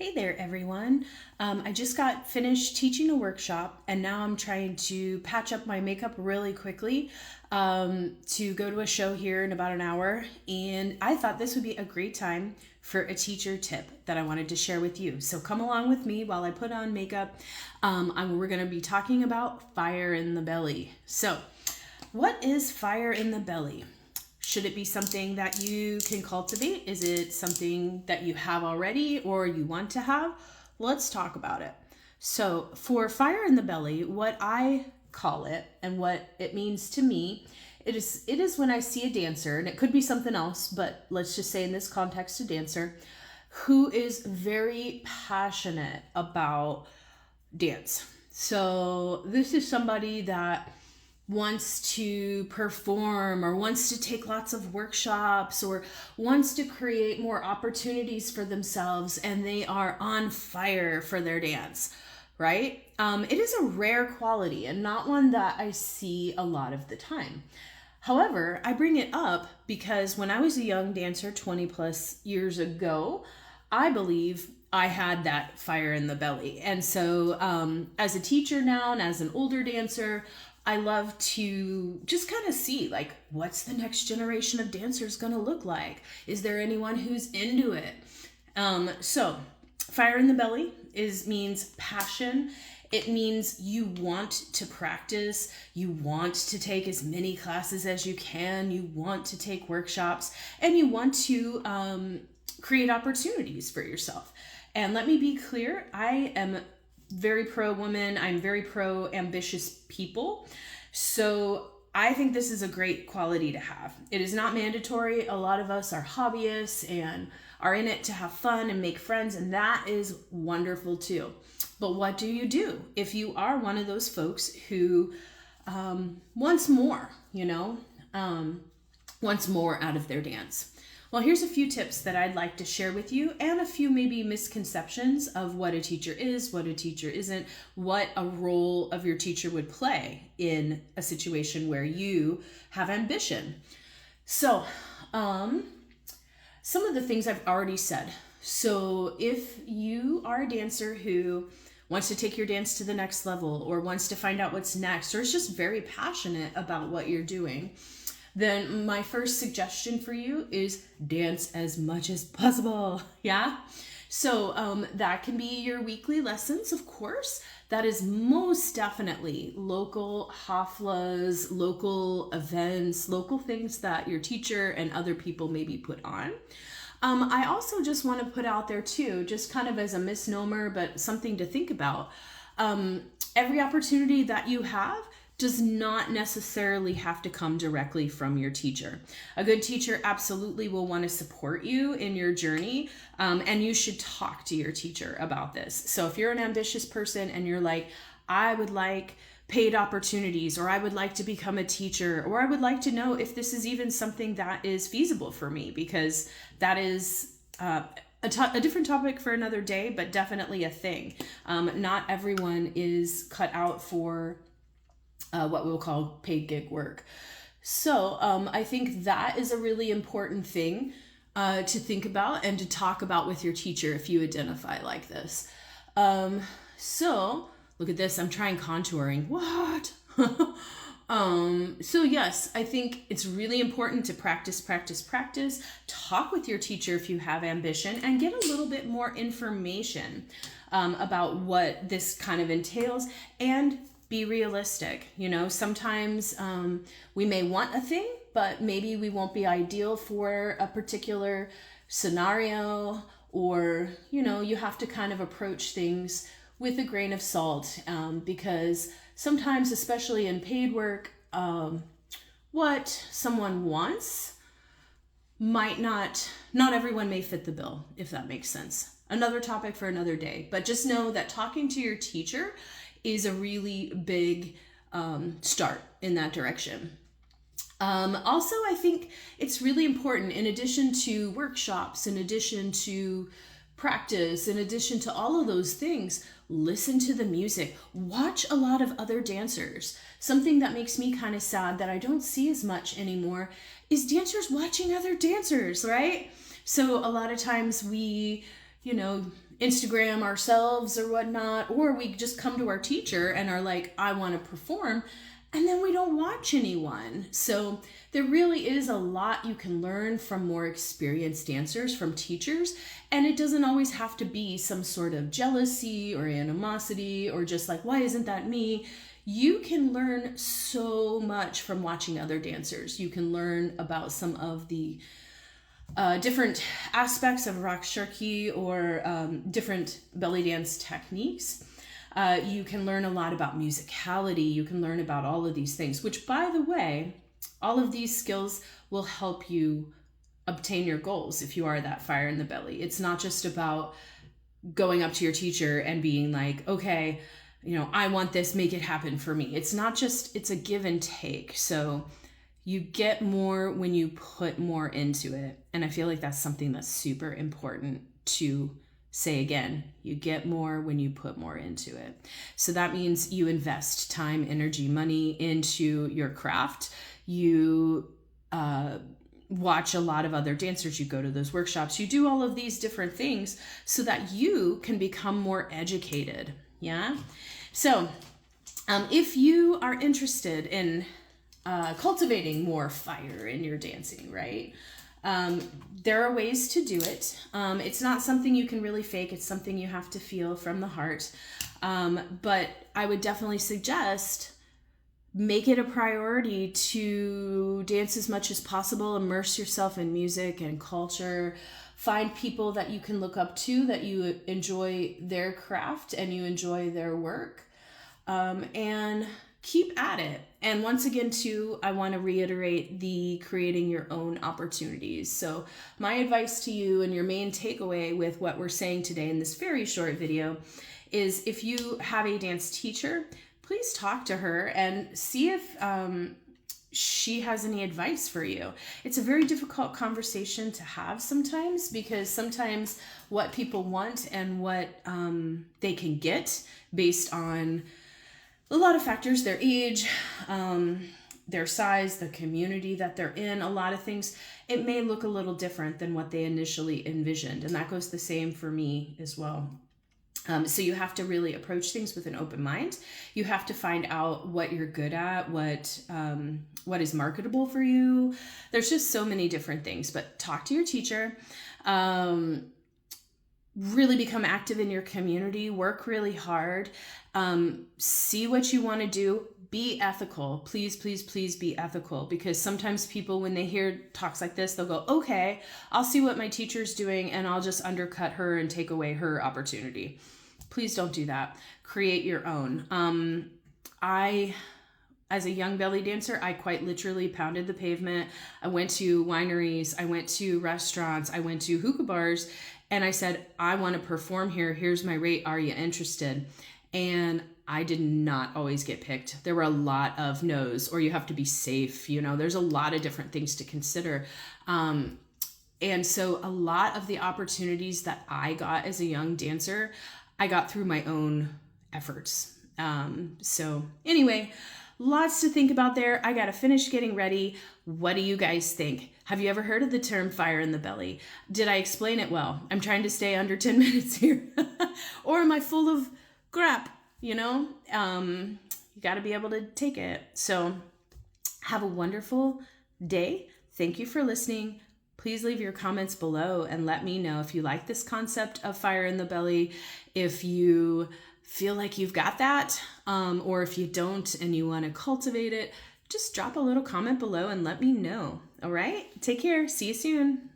Hey there, everyone. I just got finished teaching a workshop and now I'm trying to patch up my makeup really quickly to go to a show here in about an hour. And I thought this would be a great time for a teacher tip that I wanted to share with you. So come along with me while I put on makeup. We're going to be talking about fire in the belly. So, what is fire in the belly? Should it be something that you can cultivate? Is it something that you have already or you want to have? Let's talk about it. So for fire in the belly, what I call it and what it means to me, it is when I see a dancer, and it could be something else, but let's just say in this context, a dancer who is very passionate about dance. So this is somebody that wants to perform or wants to take lots of workshops or wants to create more opportunities for themselves, and they are on fire for their dance, right? It is a rare quality and not one that I see a lot of the time. However, I bring it up because when I was a young dancer 20 plus years ago, I believe I had that fire in the belly. And so as a teacher now and as an older dancer, I love to just kind of see, like, what's the next generation of dancers going to look like? Is there anyone who's into it? So fire in the belly means passion. It means you want to practice. You want to take as many classes as you can. You want to take workshops, and you want to create opportunities for yourself. And let me be clear, I am very pro woman. I'm very pro ambitious people. So I think this is a great quality to have. It is not mandatory. A lot of us are hobbyists and are in it to have fun and make friends, and that is wonderful too. But what do you do if you are one of those folks who wants more, wants more out of their dance? Well, here's a few tips that I'd like to share with you, and a few maybe misconceptions of what a teacher is, what a teacher isn't, what a role of your teacher would play in a situation where you have ambition. So, some of the things I've already said. So if you are a dancer who wants to take your dance to the next level, or wants to find out what's next, or is just very passionate about what you're doing, then my first suggestion for you is dance as much as possible. Yeah. So that can be your weekly lessons, of course. That is most definitely local haflas, local events, local things that your teacher and other people maybe put on. I also just want to put out there too, just kind of as a misnomer, but something to think about. Every opportunity that you have does not necessarily have to come directly from your teacher. A good teacher absolutely will want to support you in your journey, and you should talk to your teacher about this. So if you're an ambitious person and you're like, I would like paid opportunities, or I would like to become a teacher, or I would like to know if this is even something that is feasible for me, because that is a different topic for another day, but definitely a thing. Not everyone is cut out for what we'll call paid gig work. So I think that is a really important thing to think about and to talk about with your teacher if you identify like this. So look at this, I'm trying contouring. What? So yes, I think it's really important to practice, talk with your teacher if you have ambition, and get a little bit more information about what this kind of entails, and be realistic. Sometimes we may want a thing, but maybe we won't be ideal for a particular scenario, or, you have to kind of approach things with a grain of salt, because sometimes, especially in paid work, what someone wants might not everyone may fit the bill, if that makes sense. Another topic for another day, but just know that talking to your teacher is a really big start in that direction. Also, I think it's really important, in addition to workshops, in addition to practice, in addition to all of those things, listen to the music, watch a lot of other dancers. Something that makes me kind of sad that I don't see as much anymore is dancers watching other dancers, right? So a lot of times we Instagram ourselves or whatnot, or we just come to our teacher and are like, I want to perform, and then we don't watch anyone. So there really is a lot you can learn from more experienced dancers, from teachers, and it doesn't always have to be some sort of jealousy or animosity or just like, why isn't that me? You can learn so much from watching other dancers. You can learn about some of the different aspects of raksharki or different belly dance techniques. You can learn a lot about musicality. You can learn about all of these things, which, by the way, all of these skills will help you obtain your goals if you are that fire in the belly. It's not just about going up to your teacher and being like, okay, I want this, make it happen for me. It's not just, it's a give and take. So you get more when you put more into it. And I feel like that's something that's super important to say again. You get more when you put more into it. So that means you invest time, energy, money into your craft. You watch a lot of other dancers. You go to those workshops. You do all of these different things so that you can become more educated. Yeah. So if you are interested in cultivating more fire in your dancing, right? There are ways to do it. It's not something you can really fake. It's something you have to feel from the heart. But I would definitely suggest make it a priority to dance as much as possible, immerse yourself in music and culture, find people that you can look up to, that you enjoy their craft and you enjoy their work, and keep at it. And once again, too, I want to reiterate the creating your own opportunities. So my advice to you and your main takeaway with what we're saying today in this very short video is, if you have a dance teacher, please talk to her and see if she has any advice for you. It's a very difficult conversation to have sometimes, because sometimes what people want and what they can get based on a lot of factors, their age, their size, the community that they're in, a lot of things, it may look a little different than what they initially envisioned. And that goes the same for me as well. So you have to really approach things with an open mind. You have to find out what you're good at, what is marketable for you. There's just so many different things, but talk to your teacher. Really become active in your community, work really hard, see what you want to do, be ethical. Please, please, please be ethical, because sometimes people, when they hear talks like this, they'll go, okay, I'll see what my teacher's doing and I'll just undercut her and take away her opportunity. Please don't do that. Create your own. As a young belly dancer, I quite literally pounded the pavement. I went to wineries, I went to restaurants, I went to hookah bars, and I said, I want to perform here. Here's my rate. Are you interested? And I did not always get picked. There were a lot of no's, or you have to be safe. There's a lot of different things to consider. And so a lot of the opportunities that I got as a young dancer, I got through my own efforts. So anyway, lots to think about there. I got to finish getting ready. What do you guys think? Have you ever heard of the term fire in the belly? Did I explain it well? I'm trying to stay under 10 minutes here. Or am I full of crap? You got to be able to take it. So have a wonderful day. Thank you for listening. Please leave your comments below and let me know if you like this concept of fire in the belly, if you feel like you've got that, or if you don't and you want to cultivate it. Just drop a little comment below and let me know. All right? Take care. See you soon.